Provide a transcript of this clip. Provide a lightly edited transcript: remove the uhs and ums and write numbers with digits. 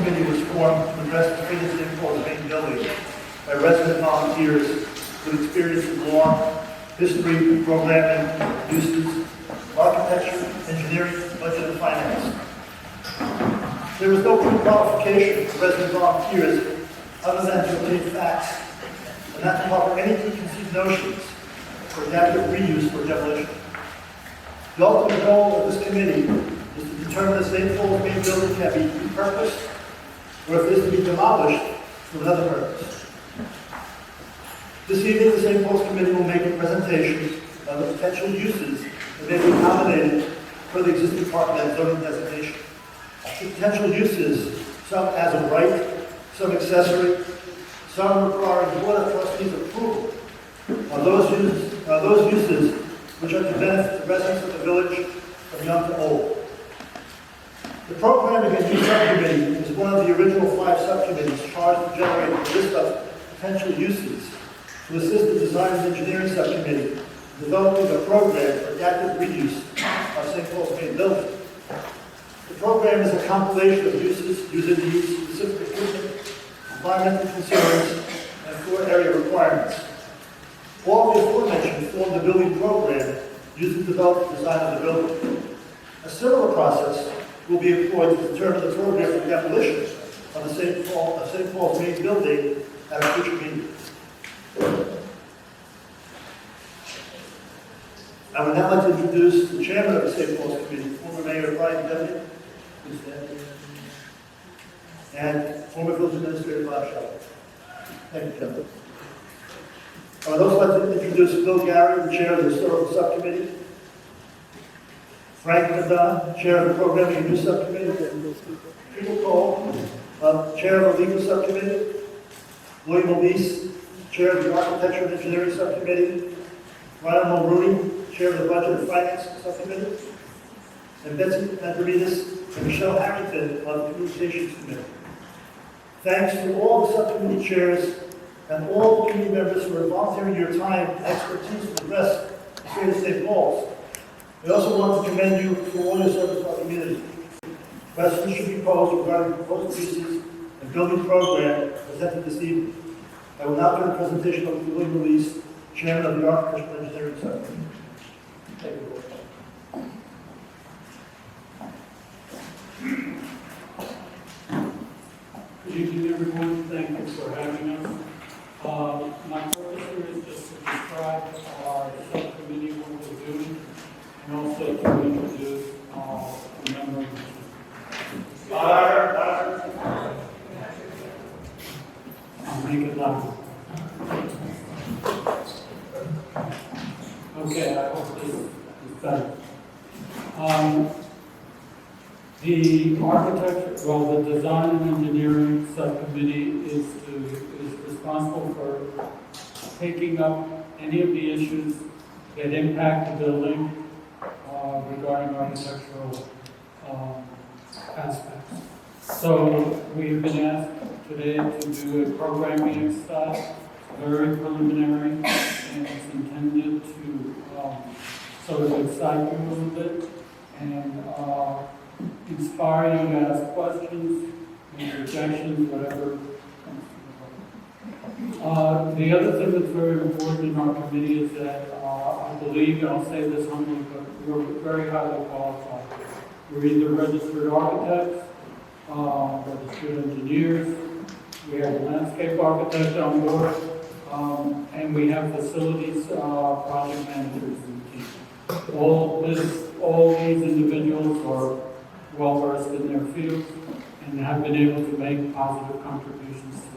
subcommittee was formed to address the fitness and import main building by resident volunteers with experience in law, history, programming, uses, architecture, engineering, budget, and finance. There was no pre-qualification for resident volunteers other than to obtain facts and not to offer any preconceived notions for adaptive reuse or demolition. The ultimate goal of this committee is to determine if St. Paul's main building can be repurposed or if it is to be demolished for another purpose. This evening, the St. Paul's Committee will make a presentation of the potential uses that may be accommodated for the existing parkland zoning designation. The potential uses, some as of right, some accessory, some requiring Board of Trustees approval, are those uses which are to benefit the residents of the village from young to old. The Programming and Use Subcommittee is one of the original 5 subcommittees charged to generate a list of potential uses to assist the Design and Engineering Subcommittee in developing a program for adaptive reuse of St. Paul's main building. The program is a compilation of uses, user needs, specific equipment, environmental concerns, and floor area requirements. All the aforementioned form the building program used to develop the design of the building. A similar process will be employed to determine the program for demolition of the St. Paul's main building at a future meeting. I would now like to introduce the chairman of the St. Paul's Committee, former Mayor Brian W. Please stand. And former Village Administrator Bob Shaw. Thank you, gentlemen. I would also like to introduce Bill Gary, the chair of the Historical Subcommittee. Frank Madon, chair of the Programming and Use Subcommittee. Peter Cole, chair of the Legal Subcommittee. William Alisse, chair of the Architecture and Engineering Subcommittee. Ryan Mulrooney, chair of the Budget and Finance Subcommittee. And Betsy Andreidis and Michelle Harrington on the Communications Committee. Thanks to all the subcommittee chairs and all the committee members for volunteering your time and expertise to address the state of St. Paul's. We also want to commend you for all your service to our community. Questions should be posed regarding proposed uses and building program presented this evening. I will now turn the presentation over to William Alisse, Chairman of the Architecture and Engineering Subcommittee. Thank you. Good evening, everyone. Thank you for having us. My purpose here is just to describe our subcommittee, what we're doing, and also to introduce the members. I'll make it loud. Okay, I hope this is better. The architecture, the design and engineering subcommittee is responsible for taking up any of the issues that impact the building regarding architectural aspects. So we've been asked today to do a programming exercise, very preliminary, and it's intended to sort of excite you a little bit and inspire you to ask questions, make objections, whatever. The other thing that's very important in our committee is that I believe, and I'll say this humbly, but we're very highly qualified. We're either registered architects, registered engineers, we have a landscape architect on board, and we have facilities project managers in the team. All these individuals are well versed in their fields and have been able to make positive contributions to